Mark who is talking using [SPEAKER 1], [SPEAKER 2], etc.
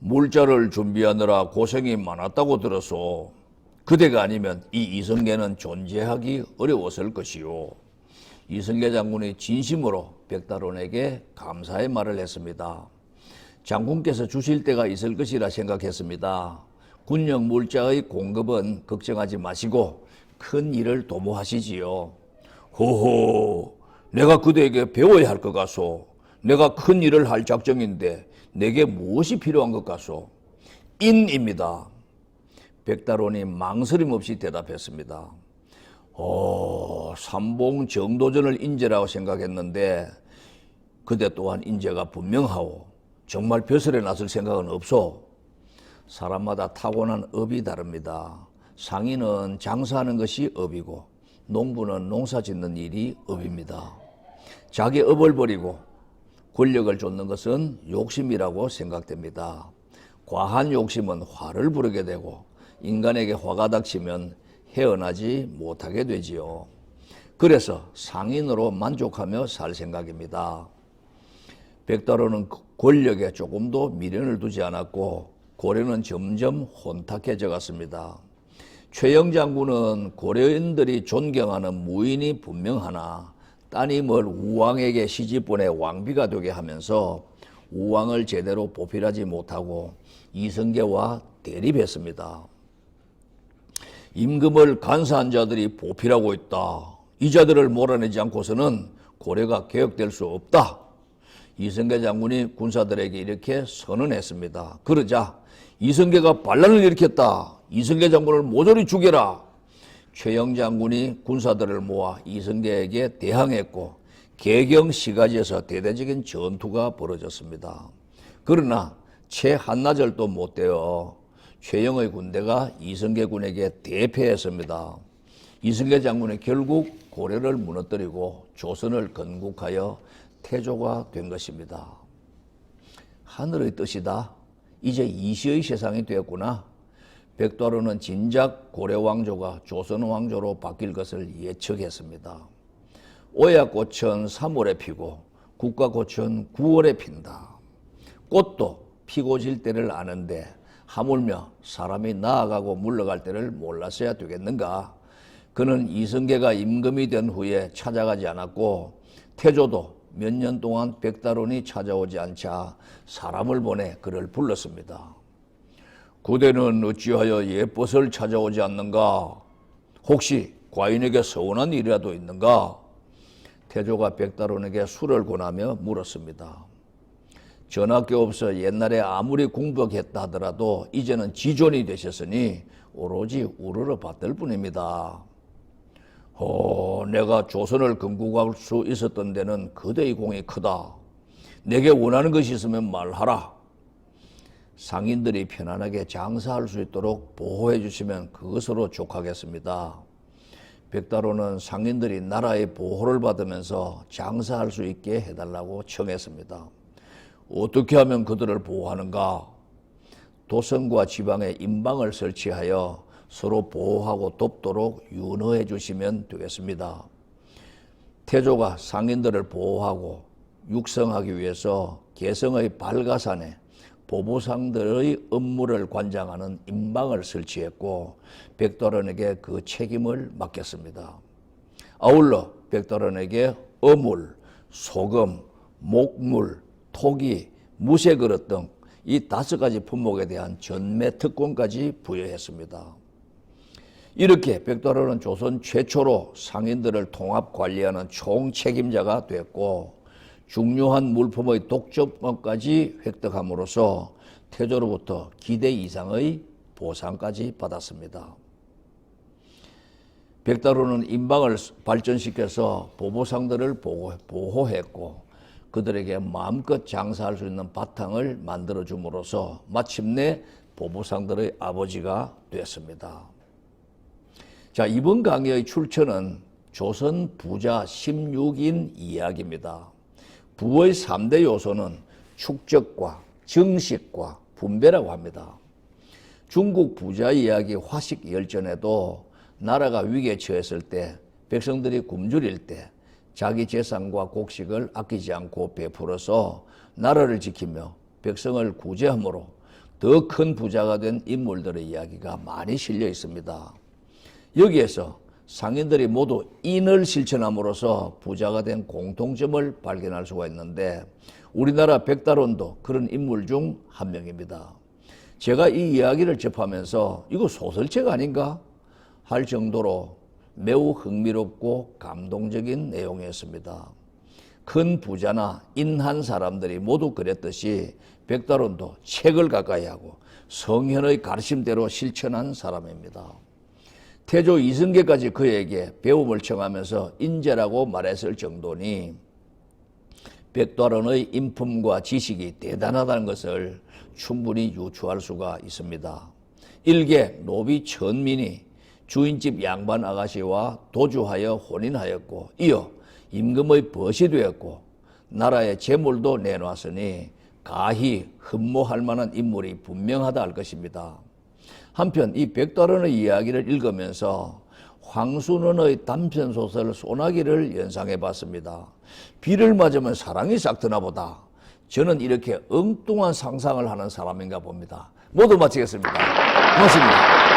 [SPEAKER 1] 물자를 준비하느라 고생이 많았다고 들어서 그대가 아니면 이 이성계는 존재하기 어려웠을 것이요. 이성계 장군이 진심으로 백달원에게 감사의 말을 했습니다. 장군께서 주실 때가 있을 것이라 생각했습니다. 군용 물자의 공급은 걱정하지 마시고 큰 일을 도모하시지요. 호호, 내가 그대에게 배워야 할 것 같소. 내가 큰 일을 할 작정인데 내게 무엇이 필요한 것 같소? 인입니다. 백달원이 망설임 없이 대답했습니다. 삼봉 정도전을 인재라고 생각했는데 그대 또한 인재가 분명하오. 정말 벼슬에 나설 생각은 없소. 사람마다 타고난 업이 다릅니다. 상인은 장사하는 것이 업이고 농부는 농사 짓는 일이 업입니다. 자기 업을 버리고 권력을 쫓는 것은 욕심이라고 생각됩니다. 과한 욕심은 화를 부르게 되고 인간에게 화가 닥치면 헤어나지 못하게 되지요. 그래서 상인으로 만족하며 살 생각입니다. 백달원은 권력에 조금도 미련을 두지 않았고 고려는 점점 혼탁해져 갔습니다. 최영 장군은 고려인들이 존경하는 무인이 분명하나 따님을 우왕에게 시집보내 왕비가 되게 하면서 우왕을 제대로 보필하지 못하고 이성계와 대립했습니다. 임금을 간사한 자들이 보필하고 있다. 이 자들을 몰아내지 않고서는 고려가 개혁될 수 없다. 이성계 장군이 군사들에게 이렇게 선언했습니다. 그러자 이성계가 반란을 일으켰다. 이성계 장군을 모조리 죽여라. 최영 장군이 군사들을 모아 이성계에게 대항했고 개경시가지에서 대대적인 전투가 벌어졌습니다. 그러나 채 한나절도 못 되어 최영의 군대가 이성계 군에게 대패했습니다. 이성계 장군이 결국 고려를 무너뜨리고 조선을 건국하여 태조가 된 것입니다. 하늘의 뜻이다. 이제 이시의 세상이 되었구나. 백달원은 진작 고려 왕조가 조선 왕조로 바뀔 것을 예측했습니다. 오야꽃은 3월에 피고 국가꽃은 9월에 핀다. 꽃도 피고 질 때를 아는데 하물며 사람이 나아가고 물러갈 때를 몰랐어야 되겠는가. 그는 이성계가 임금이 된 후에 찾아가지 않았고 태조도 몇 년 동안 백달원이 찾아오지 않자 사람을 보내 그를 불렀습니다. 그대는 어찌하여 예벗을 찾아오지 않는가? 혹시 과인에게 서운한 일이라도 있는가? 태조가 백달원에게 술을 권하며 물었습니다. 전학교 없어 옛날에 아무리 공부했다 하더라도 이제는 지존이 되셨으니 오로지 우러러 받들 뿐입니다. 내가 조선을 건국할 수 있었던 데는 그대의 공이 크다. 내게 원하는 것이 있으면 말하라. 상인들이 편안하게 장사할 수 있도록 보호해 주시면 그것으로 족하겠습니다. 백달원은 상인들이 나라의 보호를 받으면서 장사할 수 있게 해달라고 청했습니다. 어떻게 하면 그들을 보호하는가? 도성과 지방에 임방을 설치하여 서로 보호하고 돕도록 윤허해 주시면 되겠습니다. 태조가 상인들을 보호하고 육성하기 위해서 개성의 발가산에 보부상들의 업무를 관장하는 임방을 설치했고 백달원에게 그 책임을 맡겼습니다. 아울러 백달원에게 어물, 소금, 목물, 토기, 무쇠그릇 등 이 5가지 품목에 대한 전매 특권까지 부여했습니다. 이렇게 백달원은 조선 최초로 상인들을 통합 관리하는 총책임자가 됐고 중요한 물품의 독점권까지 획득함으로써 태조로부터 기대 이상의 보상까지 받았습니다. 백달원은 임방을 발전시켜서 보보상들을 보호했고 그들에게 마음껏 장사할 수 있는 바탕을 만들어 줌으로써 마침내 보보상들의 아버지가 됐습니다. 자, 이번 강의의 출처는 조선 부자 16인 이야기입니다. 부의 3대 요소는 축적과 정식과 분배라고 합니다. 중국 부자 이야기 화식열전에도 나라가 위기에 처했을 때 백성들이 굶주릴 때 자기 재산과 곡식을 아끼지 않고 베풀어서 나라를 지키며 백성을 구제함으로 더 큰 부자가 된 인물들의 이야기가 많이 실려 있습니다. 여기에서 상인들이 모두 인을 실천함으로써 부자가 된 공통점을 발견할 수가 있는데 우리나라 백달원도 그런 인물 중 한 명입니다. 제가 이 이야기를 접하면서 이거 소설책 아닌가 할 정도로 매우 흥미롭고 감동적인 내용이었습니다. 큰 부자나 인한 사람들이 모두 그랬듯이 백달원도 책을 가까이 하고 성현의 가르침대로 실천한 사람입니다. 태조 이승계까지 그에게 배움을 청하면서 인재라고 말했을 정도니 백달원의 인품과 지식이 대단하다는 것을 충분히 유추할 수가 있습니다. 일개 노비 천민이 주인집 양반 아가씨와 도주하여 혼인하였고 이어 임금의 벗이 되었고 나라의 재물도 내놓았으니 가히 흠모할 만한 인물이 분명하다 할 것입니다. 한편 이 백달원의 이야기를 읽으면서 황순원의 단편소설 소나기를 연상해 봤습니다. 비를 맞으면 사랑이 싹 드나 보다. 저는 이렇게 엉뚱한 상상을 하는 사람인가 봅니다. 모두 마치겠습니다. 고맙습니다.